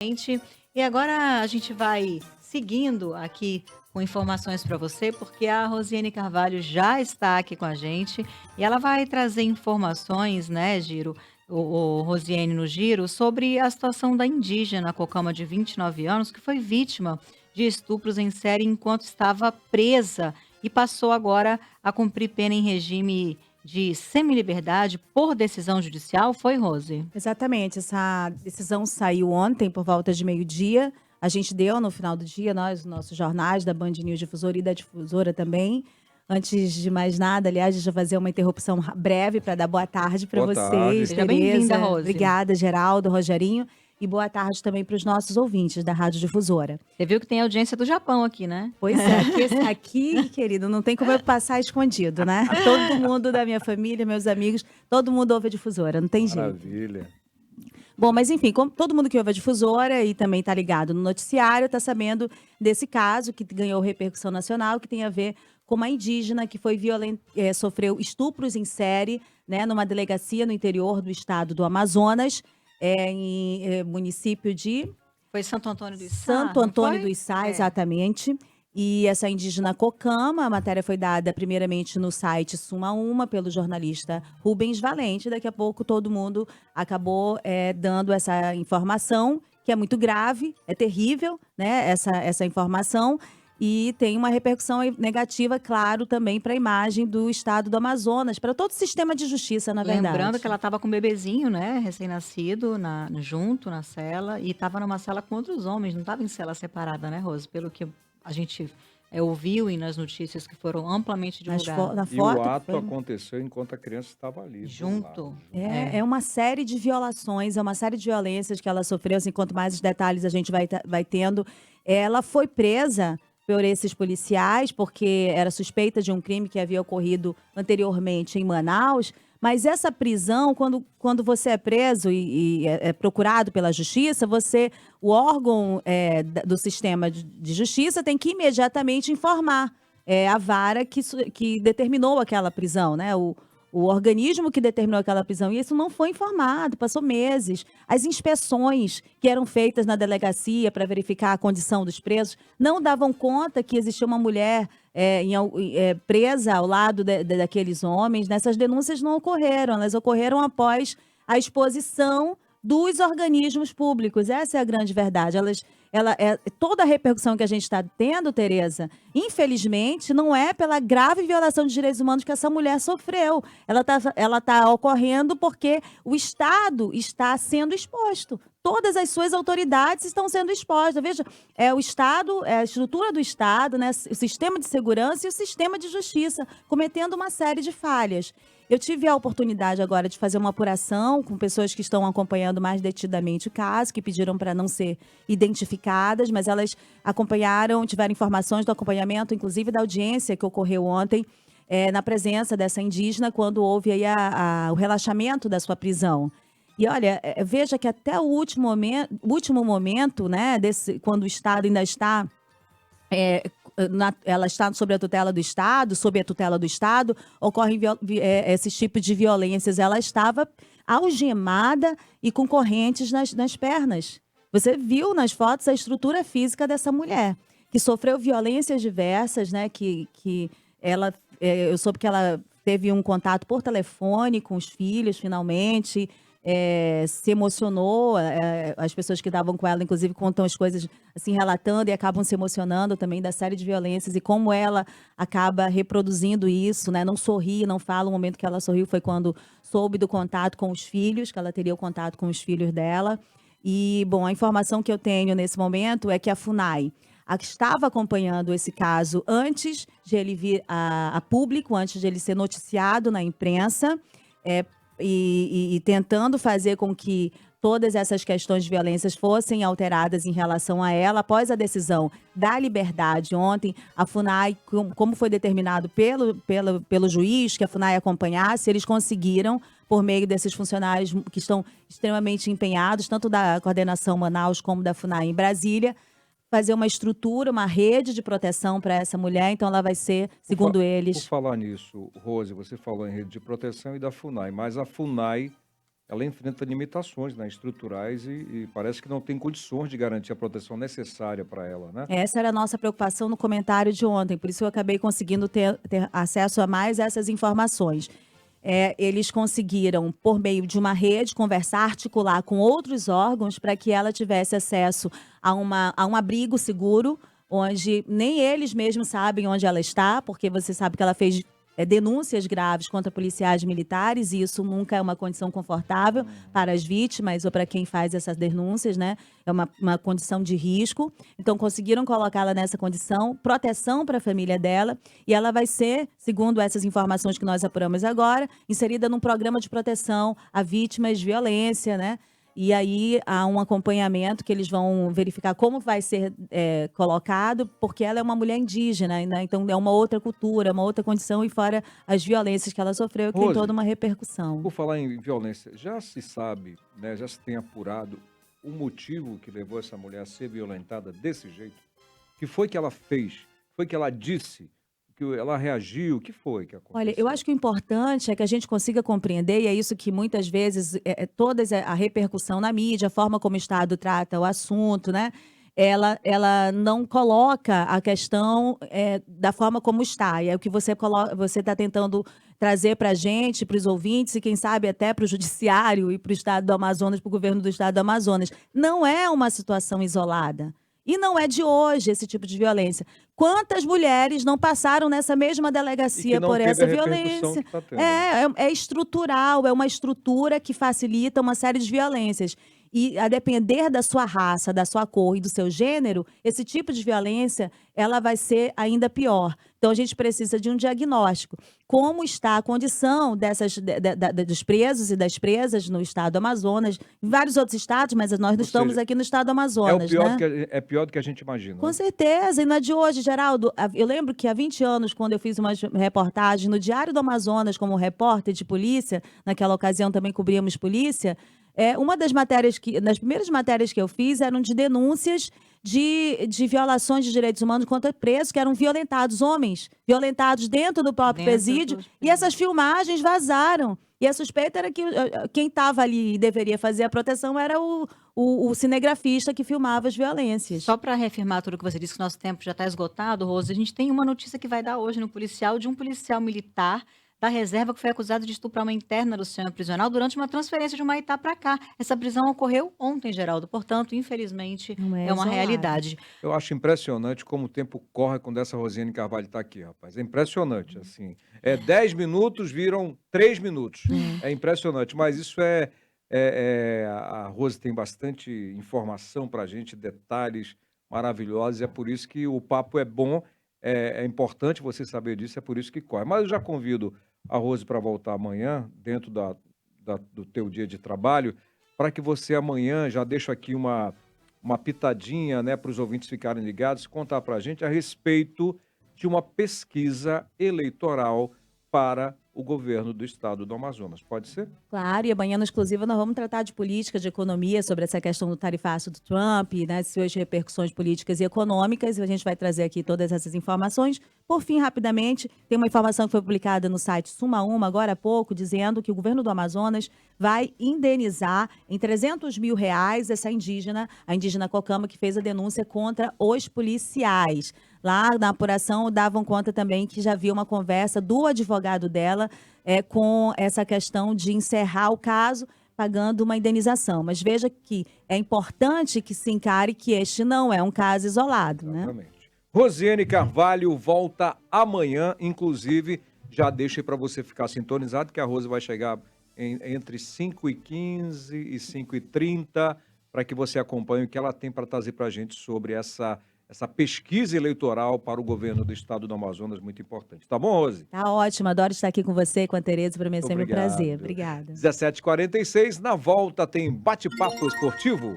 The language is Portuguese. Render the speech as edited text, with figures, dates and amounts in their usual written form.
Gente, e agora a gente vai seguindo aqui com informações para você, porque a Rosiane Carvalho já está aqui com a gente e ela vai trazer informações, né, Giro, o Rosiane no Giro, sobre a situação da indígena Cocama de 29 anos, que foi vítima de estupros em série enquanto estava presa e passou agora a cumprir pena em regime de semiliberdade por decisão judicial, foi, Rose? Exatamente, essa decisão saiu ontem por volta de meio-dia. A gente deu no final do dia, nós, nossos jornais da Band News Difusora e da Difusora também. Antes de mais nada, aliás, deixa eu fazer uma interrupção breve para dar boa tarde para Boa tarde. vocês, Seja bem-vinda, Tereza. Rose. Obrigada, Geraldo, Rogerinho. E boa tarde também para os nossos ouvintes da Rádio Difusora. Você viu que tem audiência do Japão aqui, né? Pois é, aqui, querido, não tem como eu passar escondido, né? Todo mundo da minha família, meus amigos, todo mundo ouve a Difusora, não tem jeito. Maravilha. Bom, mas enfim, como todo mundo que ouve a Difusora e também está ligado no noticiário, está sabendo desse caso que ganhou repercussão nacional, que tem a ver com uma indígena que foi sofreu estupros em série, né, numa delegacia no interior do estado do Amazonas, em município de Foi Santo Antônio do Içá, Santo não Antônio foi? do Içá, É. exatamente. E essa indígena Cocama, a matéria foi dada primeiramente no site Suma Uma, pelo jornalista Rubens Valente. Daqui a pouco todo mundo acabou dando essa informação, que é muito grave, é terrível, né, essa informação. E tem uma repercussão negativa, claro, também para a imagem do estado do Amazonas, para todo o sistema de justiça, na verdade. Lembrando que ela estava com um bebezinho, né, recém-nascido, junto na cela, e estava numa cela com outros homens, não estava em cela separada, né, Rose? Pelo que a gente ouviu e nas notícias que foram amplamente divulgadas. Na E foto o que ato foi, aconteceu enquanto a criança estava ali. do Junto. lado. É uma série de violações, é uma série de violências que ela sofreu, assim, quanto mais os detalhes a gente vai tendo. Ela foi presa por esses policiais, porque era suspeita de um crime que havia ocorrido anteriormente em Manaus, mas essa prisão, quando você é preso e é procurado pela justiça, o órgão do sistema de justiça tem que imediatamente informar a vara que determinou aquela prisão, né? O organismo que determinou aquela prisão. E isso não foi informado, passou meses. As inspeções que eram feitas na delegacia para verificar a condição dos presos não davam conta que existia uma mulher presa ao lado daqueles homens. Essas denúncias não ocorreram, elas ocorreram após a exposição dos organismos públicos. Essa é a grande verdade. Toda a repercussão que a gente está tendo, Tereza, infelizmente, não é pela grave violação de direitos humanos que essa mulher sofreu. Ela tá ocorrendo porque o Estado está sendo exposto. Todas as suas autoridades estão sendo expostas. Veja, o Estado, a estrutura do Estado, né, o sistema de segurança e o sistema de justiça, cometendo uma série de falhas. Eu tive a oportunidade agora de fazer uma apuração com pessoas que estão acompanhando mais detidamente o caso, que pediram para não ser identificadas, mas elas acompanharam, tiveram informações do acompanhamento, inclusive da audiência que ocorreu ontem, na presença dessa indígena, quando houve aí o relaxamento da sua prisão. E olha, veja que até o último momento, né, quando o Estado ainda está ela está sob a tutela do Estado, ocorrem esses tipos de violências. Ela estava algemada e com correntes nas pernas. Você viu nas fotos a estrutura física dessa mulher, que sofreu violências diversas, né? Eu soube que ela teve um contato por telefone com os filhos, finalmente. Se emocionou, as pessoas que estavam com ela, inclusive, contam as coisas assim, relatando e acabam se emocionando também da série de violências e como ela acaba reproduzindo isso, né? Não sorri, não fala. O momento que ela sorriu foi quando soube do contato com os filhos, que ela teria o contato com os filhos dela. E, bom, a informação que eu tenho nesse momento é que a FUNAI que estava acompanhando esse caso antes de ele vir a público, antes de ele ser noticiado na imprensa, e tentando fazer com que todas essas questões de violências fossem alteradas em relação a ela. Após a decisão da liberdade ontem, a FUNAI, como foi determinado pelo juiz que a FUNAI acompanhasse, eles conseguiram, por meio desses funcionários que estão extremamente empenhados, tanto da coordenação Manaus como da FUNAI em Brasília, fazer uma estrutura, uma rede de proteção para essa mulher. Então ela vai ser, segundo Por eles... falar nisso, Rose, você falou em rede de proteção e da FUNAI, mas a FUNAI ela enfrenta limitações, né, estruturais e parece que não tem condições de garantir a proteção necessária para ela, né? Essa era a nossa preocupação no comentário de ontem, por isso eu acabei conseguindo ter acesso a mais essas informações. Eles conseguiram, por meio de uma rede, conversar, articular com outros órgãos para que ela tivesse acesso a um abrigo seguro, onde nem eles mesmos sabem onde ela está, porque você sabe que ela fez denúncias graves contra policiais militares, e isso nunca é uma condição confortável para as vítimas ou para quem faz essas denúncias, né? É uma condição de risco. Então, conseguiram colocá-la nessa condição, proteção para a família dela, e ela vai ser, segundo essas informações que nós apuramos agora, inserida num programa de proteção a vítimas de violência, né? E aí há um acompanhamento que eles vão verificar como vai ser colocado, porque ela é uma mulher indígena, né? Então é uma outra cultura, uma outra condição, e fora as violências que ela sofreu, que tem Rose, toda uma repercussão. por falar em violência, já se sabe, né, já se tem apurado o motivo que levou essa mulher a ser violentada desse jeito? O que foi que ela fez? O que foi que ela disse? Que ela reagiu? O que foi que aconteceu? Olha, eu acho que o importante é que a gente consiga compreender, e é isso que muitas vezes, toda a repercussão na mídia, a forma como o Estado trata o assunto, né? Ela não coloca a questão da forma como está. E é o que você está tentando trazer para a gente, para os ouvintes, e quem sabe até para o Judiciário e para o Estado do Amazonas, para o governo do Estado do Amazonas. Não é uma situação isolada. E não é de hoje esse tipo de violência. Quantas mulheres não passaram nessa mesma delegacia por essa violência? Que tá tendo. É estrutural, é uma estrutura que facilita uma série de violências. E a depender da sua raça, da sua cor e do seu gênero, esse tipo de violência, ela vai ser ainda pior. Então, a gente precisa de um diagnóstico. Como está a condição dos presos e das presas no estado do Amazonas, em vários outros estados, mas nós estamos aqui no estado do Amazonas, É pior do que a gente imagina. Com né? certeza, e não é de hoje, Geraldo. Eu lembro que há 20 anos, quando eu fiz uma reportagem no Diário do Amazonas como repórter de polícia, naquela ocasião também cobríamos polícia, uma das primeiras matérias que eu fiz eram de denúncias de violações de direitos humanos contra presos que eram violentados, homens violentados dentro do próprio presídio, e essas filmagens vazaram. E a suspeita era que quem estava ali e deveria fazer a proteção era o cinegrafista que filmava as violências. Só para reafirmar tudo que você disse, que nosso tempo já está esgotado, Rose, a gente tem uma notícia que vai dar hoje no policial, de um policial militar da reserva que foi acusado de estuprar uma interna do sistema prisional durante uma transferência de Humaitá para cá. Essa prisão ocorreu ontem, Geraldo. Portanto, infelizmente, é uma realidade. Eu acho impressionante como o tempo corre quando essa Rosiane Carvalho está aqui, rapaz. É impressionante, assim. 10 minutos viram 3 minutos. É impressionante, mas isso a Rose tem bastante informação para a gente, detalhes maravilhosos, e é por isso que o papo é bom, é importante você saber disso, é por isso que corre. Mas eu já convido a Rose para voltar amanhã, dentro do teu dia de trabalho, para que você amanhã já deixe aqui uma pitadinha, né, para os ouvintes ficarem ligados, contar para a gente a respeito de uma pesquisa eleitoral para o governo do estado do Amazonas. Pode ser? Claro, e amanhã no Exclusiva nós vamos tratar de política, de economia, sobre essa questão do tarifaço do Trump, né, suas repercussões políticas e econômicas, e a gente vai trazer aqui todas essas informações. Por fim, rapidamente, tem uma informação que foi publicada no site Suma Uma, agora há pouco, dizendo que o governo do Amazonas vai indenizar em R$300 mil essa indígena, a indígena Cocama, que fez a denúncia contra os policiais. Lá na apuração davam conta também que já havia uma conversa do advogado dela com essa questão de encerrar o caso pagando uma indenização. Mas veja que é importante que se encare que este não é um caso isolado, né? Exatamente. Rosiane Carvalho volta amanhã, inclusive, já deixei para você ficar sintonizado, que a Rose vai chegar entre 5h15 e 5h30, para que você acompanhe o que ela tem para trazer para a gente sobre essa pesquisa eleitoral para o governo do estado do Amazonas, muito importante. Tá bom, Rose? Tá ótimo, adoro estar aqui com você e com a Tereza, para mim é sempre um prazer. Obrigada. 17h46, na volta tem bate-papo esportivo.